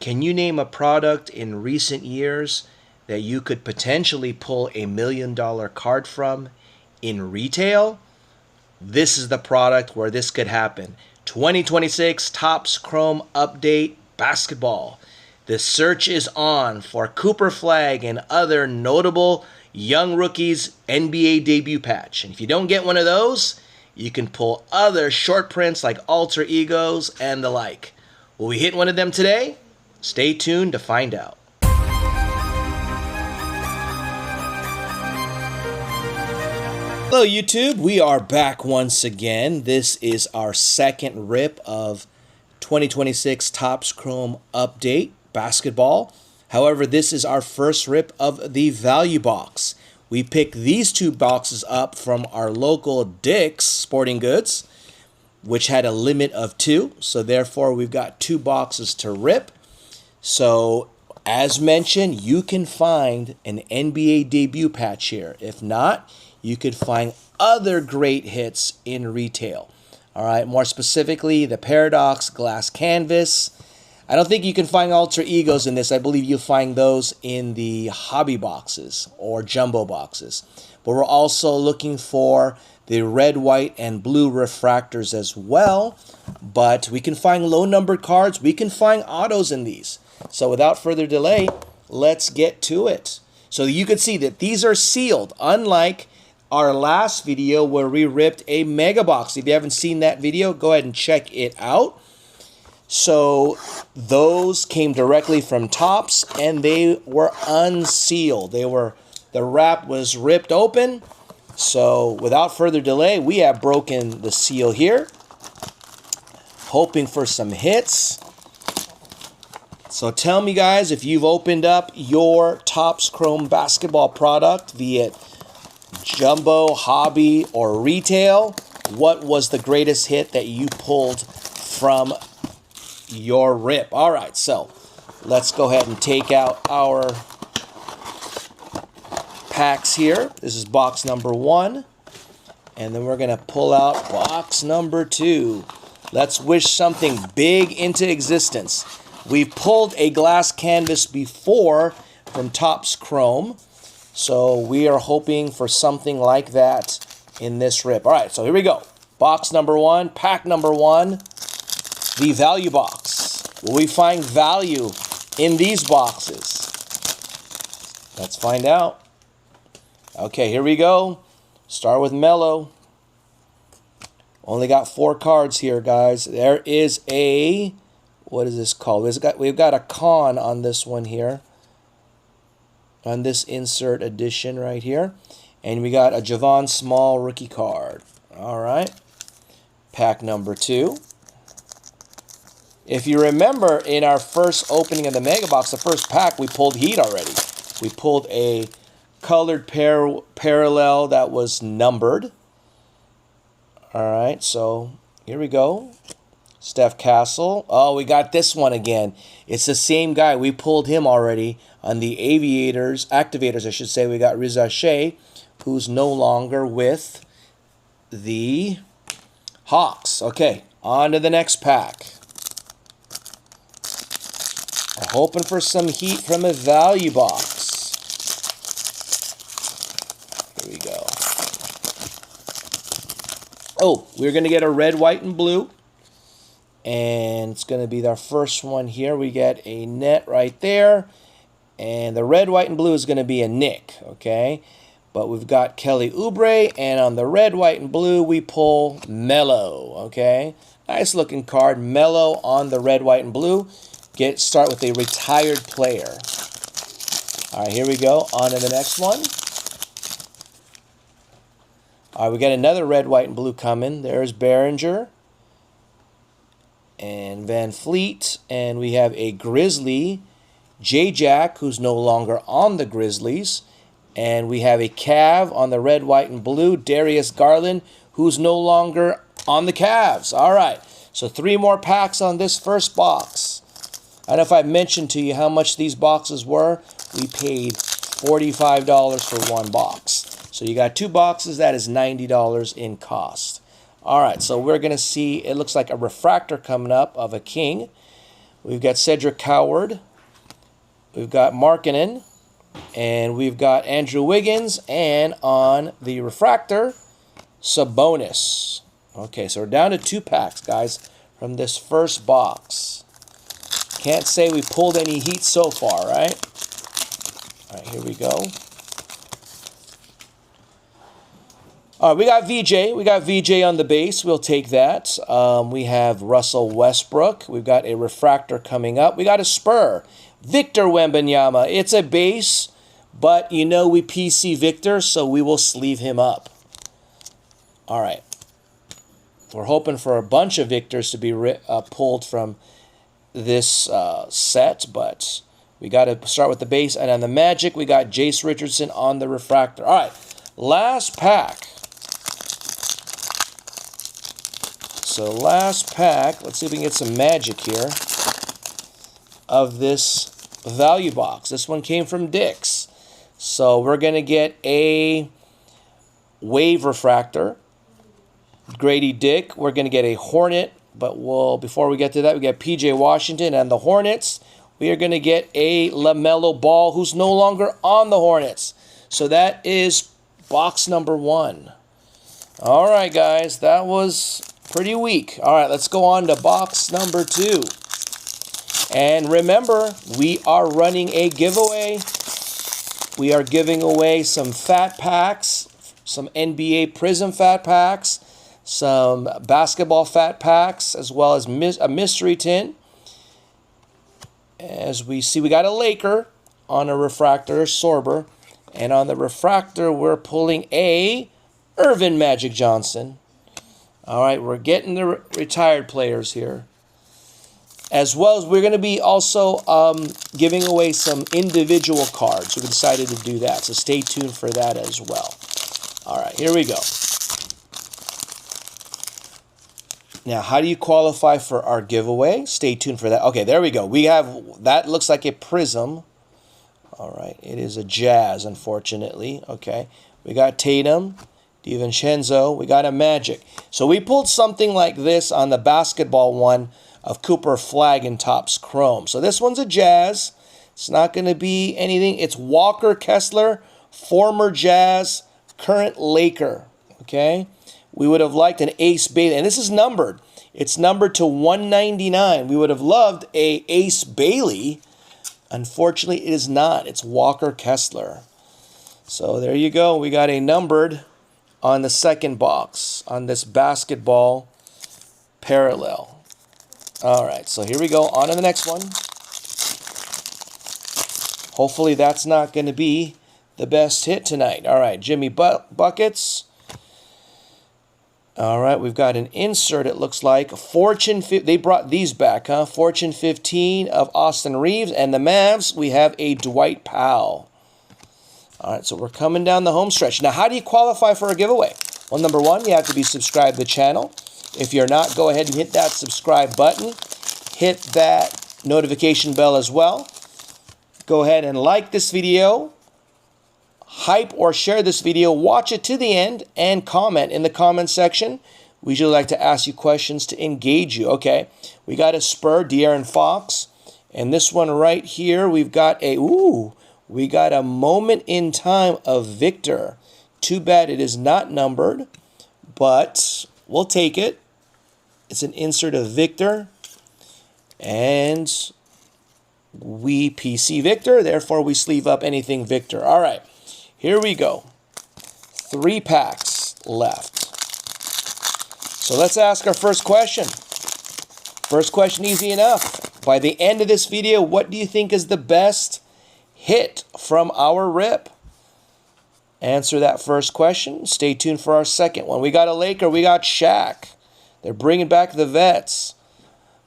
Can you name a product in recent years that you could potentially pull $1 million card from in retail? This is the product where this could happen. 2026 Topps Chrome Update Basketball. The search is on for Cooper Flagg and other notable young rookies NBA debut patch. And if you don't get one of those, you can pull other short prints like alter egos and the like. Will we hit one of them today? Stay tuned to find out. Hello YouTube, we are back once again. This is our second rip of 2026 Topps Chrome Update Basketball. However, this is our first rip of the value box. We picked these two boxes up from our local Dick's Sporting Goods, which had a limit of 2. So therefore, we've got 2 boxes to rip. So as mentioned, you can find an NBA debut patch here. If not, you could find other great hits in retail. All right, more specifically, the Paradox Glass Canvas. I don't think you can find alter egos in this. I believe you'll find those in the hobby boxes or jumbo boxes. But we're also looking for the red, white, and blue refractors as well. But we can find low-numbered cards. We can find autos in these. So without further delay, let's get to it. So you can see that these are sealed, unlike our last video where we ripped a mega box. If you haven't seen that video, go ahead and check it out. So those came directly from Topps and they were unsealed. The wrap was ripped open. So without further delay, we have broken the seal here, hoping for some hits. So tell me guys, if you've opened up your Topps Chrome basketball product, be it jumbo, hobby, or retail, what was the greatest hit that you pulled from your rip? All right, so let's go ahead and take out our packs here. This is box number 1, and then we're going to pull out box number 2. Let's wish something big into existence. We've pulled a glass canvas before from Topps Chrome, so we are hoping for something like that in this rip. All right, so here we go. Box number 1, pack number 1. The value box. Will we find value in these boxes? Let's find out. Okay, here we go. Start with Mellow. Only got 4 cards here, guys. There is a, what is this called? We've got a Kon on this one here. On this insert edition right here. And we got a Javon Small rookie card. All right. Pack number 2. If you remember, in our first opening of the Mega Box, the first pack, we pulled Heat already. We pulled a colored parallel that was numbered. All right, so here we go. Steph Castle. Oh, we got this one again. It's the same guy. We pulled him already on the Activators, I should say. We got Riza Shea, who's no longer with the Hawks. Okay, on to the next pack. We're hoping for some heat from a value box. Here we go. Oh, we're going to get a red, white, and blue. And it's going to be our first one here. We get a net right there. And the red, white, and blue is going to be a Nick, okay? But we've got Kelly Oubre. And on the red, white, and blue, we pull Melo, okay? Nice looking card. Melo on the red, white, and blue. Start with a retired player. All right, here we go. On to the next one. All right, we got another red, white, and blue coming. There's Behringer and Van Fleet. And we have a Grizzly, J-Jack, who's no longer on the Grizzlies. And we have a Cav on the red, white, and blue, Darius Garland, who's no longer on the Cavs. All right, so 3 more packs on this first box. I don't know if I mentioned to you how much these boxes were. We paid $45 for 1 box. So you got 2 boxes. That is $90 in cost. All right, so we're going to see, it looks like a refractor coming up of a King. We've got Cedric Coward. We've got Markkanen. And we've got Andrew Wiggins. And on the refractor, Sabonis. Okay, so we're down to 2 packs, guys, from this first box. Can't say we pulled any heat so far, right? All right, here we go. All right, we got VJ. We got VJ on the base. We'll take that. We have Russell Westbrook. We've got a refractor coming up. We got a Spur. Victor Wembanyama. It's a base, but you know we PC Victor, so we will sleeve him up. All right. We're hoping for a bunch of Victors to be pulled from this set, but we got to start with the base. And on the Magic, we got Jace Richardson on the refractor. All right, last pack. So last pack, let's see if we can get some Magic here of this value box. This one came from Dick's. So we're going to get a Wave refractor. Grady Dick. We're going to get a Hornet, but before we get to that, we get PJ Washington and the Hornets. We are going to get a LaMelo Ball, who's no longer on the Hornets. So that is box number 1. All right, guys, that was pretty weak. All right, let's go on to box number 2. And remember, we are running a giveaway. We are giving away some fat packs, some NBA Prism fat packs, some basketball fat packs, as well as a mystery tin. As we see, we got a Laker on a refractor, Sorber. And on the refractor, we're pulling a Irvin Magic Johnson. All right, we're getting the retired players here. As well as we're going to be also giving away some individual cards. We decided to do that, so stay tuned for that as well. All right, here we go. Now, how do you qualify for our giveaway? Stay tuned for that. Okay, there we go. We have, that looks like a Prism. All right, it is a Jazz, unfortunately. Okay, we got Tatum, DiVincenzo, we got a Magic. So we pulled something like this on the basketball one of Cooper Flagg and TOPPS Chrome. So this one's a Jazz. It's not going to be anything. It's Walker Kessler, former Jazz, current Laker. Okay, we would have liked an Ace Bailey, and this is numbered. It's numbered to 199. We would have loved a Ace Bailey. Unfortunately, it is not. It's Walker Kessler. So there you go. We got a numbered on the second box on this basketball parallel. All right, so here we go. On to the next one. Hopefully that's not going to be the best hit tonight. All right, Jimmy Buckets. All right, we've got an insert, it looks like. They brought these back, huh? Fortune 15 of Austin Reeves. And the Mavs, we have a Dwight Powell. All right, so we're coming down the home stretch. Now, how do you qualify for a giveaway? Well, number 1, you have to be subscribed to the channel. If you're not, go ahead and hit that subscribe button. Hit that notification bell as well. Go ahead and like this video. Hype or share this video, watch it to the end, and comment in the comment section. We usually like to ask you questions to engage you. Okay, we got a Spur, De'Aaron Fox. And this one right here, we've got we got a moment in time of Victor. Too bad it is not numbered, but we'll take it. It's an insert of Victor. And we PC Victor, therefore we sleeve up anything Victor. All right. Here we go. 3 packs left. So let's ask our first question. First question, easy enough. By the end of this video, what do you think is the best hit from our rip? Answer that first question. Stay tuned for our second one. We got a Laker. We got Shaq. They're bringing back the vets.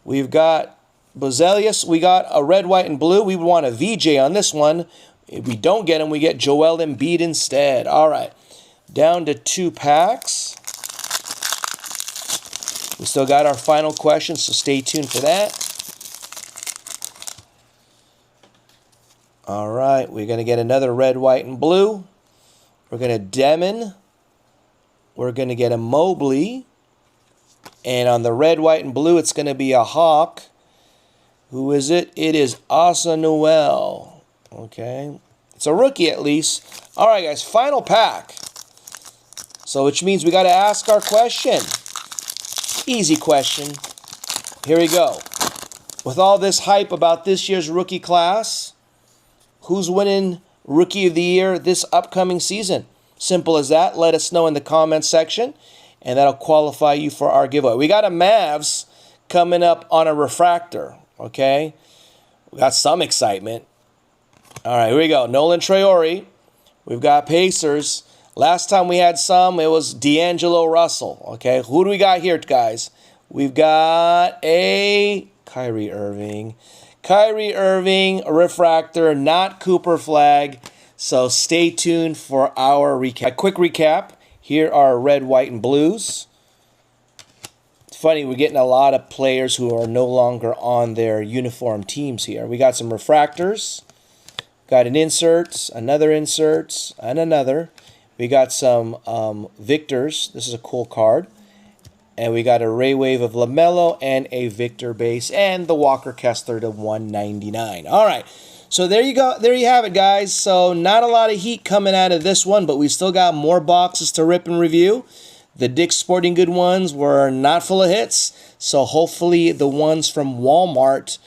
We've got Bozelius. We got a red, white, and blue. We want a VJ on this one. If we don't get him, we get Joel Embiid instead. All right, down to 2 packs. We still got our final question, so stay tuned for that. All right, we're going to get another red, white, and blue. We're going to Demon. We're going to get a Mobley. And on the red, white, and blue, it's going to be a Hawk. Who is it? It is Kon Knueppel. Okay. It's a rookie at least. All right, guys. Final pack. So which means we got to ask our question. Easy question. Here we go. With all this hype about this year's rookie class, who's winning Rookie of the Year this upcoming season? Simple as that. Let us know in the comments section, and that'll qualify you for our giveaway. We got a Mavs coming up on a refractor, okay? We got some excitement. All right, here we go. Nolan Traore. We've got Pacers. Last time we had some, it was D'Angelo Russell, okay? Who do we got here, guys? We've got a Kyrie Irving. Kyrie Irving, refractor, not Cooper Flagg. So stay tuned for our recap. A quick recap. Here are red, white, and blues. It's funny, we're getting a lot of players who are no longer on their uniform teams here. We got some refractors. Got an insert, another insert, and another. We got some Victors. This is a cool card. And we got a Ray Wave of LaMelo and a Victor base and the Walker Kessler to 199. All right. So there you go. There you have it, guys. So not a lot of heat coming out of this one, but we still got more boxes to rip and review. The Dick's Sporting Good ones were not full of hits. So hopefully the ones from Walmart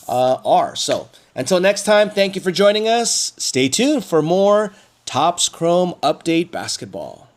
are. So until next time, thank you for joining us. Stay tuned for more Topps Chrome Update Basketball.